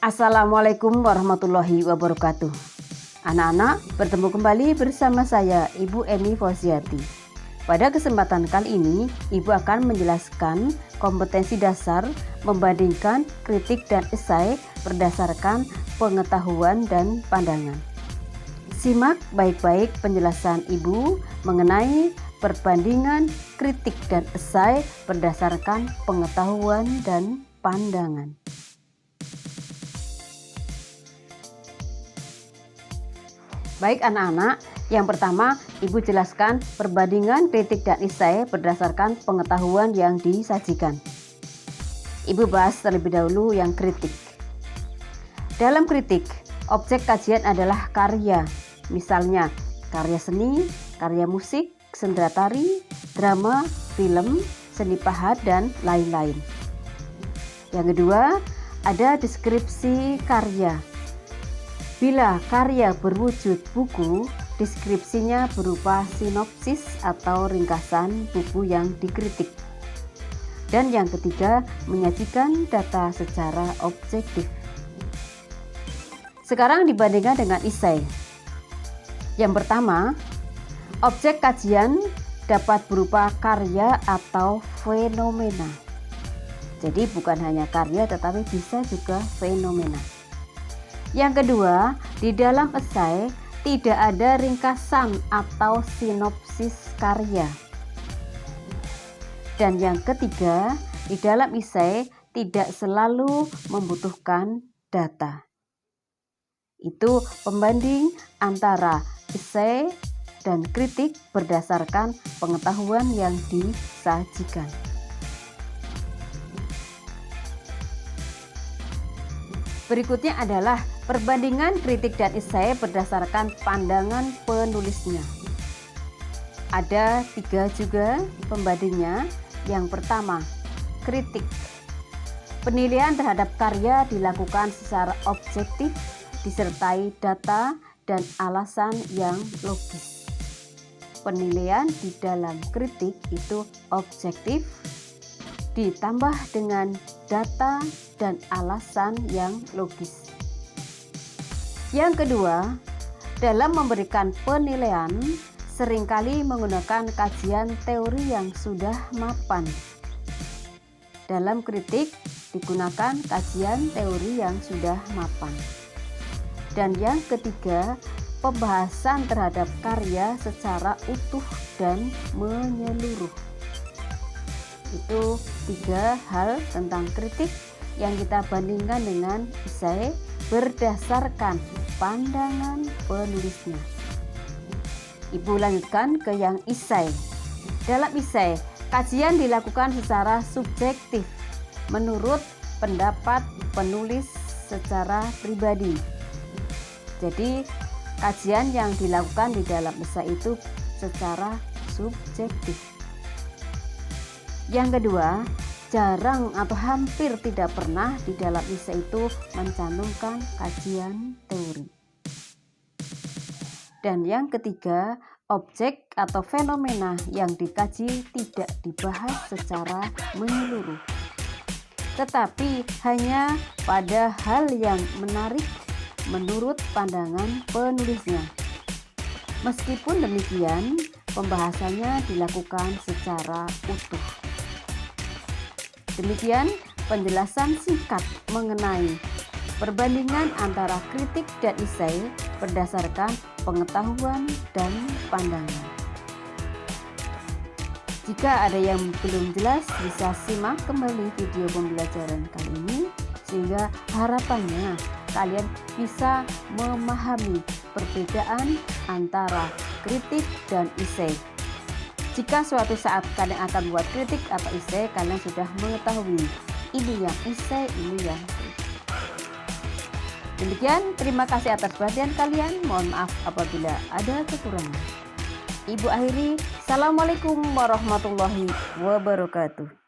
Assalamualaikum warahmatullahi wabarakatuh. Anak-anak, bertemu kembali bersama saya Ibu Eni Fauziati. Pada kesempatan kali ini, Ibu akan menjelaskan kompetensi dasar membandingkan kritik dan esai berdasarkan pengetahuan dan pandangan. Simak baik-baik penjelasan Ibu mengenai perbandingan kritik dan esai berdasarkan pengetahuan dan pandangan. Baik anak-anak, yang pertama Ibu jelaskan perbandingan kritik dan esai berdasarkan pengetahuan yang disajikan. Ibu bahas terlebih dahulu yang kritik. Dalam kritik, objek kajian adalah karya, misalnya karya seni, karya musik, sendera tari, drama, film, seni pahat, dan lain-lain. Yang kedua, ada deskripsi karya. Bila karya berwujud buku, deskripsinya berupa sinopsis atau ringkasan buku yang dikritik. Dan yang ketiga, menyajikan data secara objektif. Sekarang dibandingkan dengan esai. Yang pertama, objek kajian dapat berupa karya atau fenomena. Jadi bukan hanya karya tetapi bisa juga fenomena. Yang kedua, di dalam esai tidak ada ringkasan atau sinopsis karya. Dan yang ketiga, di dalam esai tidak selalu membutuhkan data. Itu pembanding antara esai dan kritik berdasarkan pengetahuan yang disajikan. Berikutnya adalah perbandingan kritik dan esai berdasarkan pandangan penulisnya. Ada 3 juga pembandingnya. Yang pertama, kritik. Penilaian terhadap karya dilakukan secara objektif, disertai data dan alasan yang logis. Penilaian di dalam kritik itu objektif, ditambah dengan data dan alasan yang logis. Yang kedua, dalam memberikan penilaian seringkali menggunakan kajian teori yang sudah mapan. Dalam kritik digunakan kajian teori yang sudah mapan. Dan yang ketiga, pembahasan terhadap karya secara utuh dan menyeluruh. Itu 3 hal tentang kritik yang kita bandingkan dengan esai berdasarkan pandangan penulisnya. Ibu lanjutkan ke yang esai. Dalam esai, kajian dilakukan secara subjektif menurut pendapat penulis secara pribadi. Jadi, kajian yang dilakukan di dalam esai itu secara subjektif. Yang kedua, jarang atau hampir tidak pernah di dalam esai itu mencantumkan kajian teori. Dan yang ketiga, objek atau fenomena yang dikaji tidak dibahas secara menyeluruh, tetapi hanya pada hal yang menarik menurut pandangan penulisnya. Meskipun demikian, pembahasannya dilakukan secara utuh. Demikian penjelasan singkat mengenai perbandingan antara kritik dan esai berdasarkan pengetahuan dan pandangan. Jika ada yang belum jelas, bisa simak kembali video pembelajaran kali ini sehingga harapannya kalian bisa memahami perbedaan antara kritik dan esai. Jika suatu saat kalian akan buat kritik atau esai, kalian sudah mengetahui ini yang esai, ini yang kritik. Demikian, terima kasih atas perhatian kalian. Mohon maaf apabila ada kekurangan. Ibu akhiri, Assalamualaikum warahmatullahi wabarakatuh.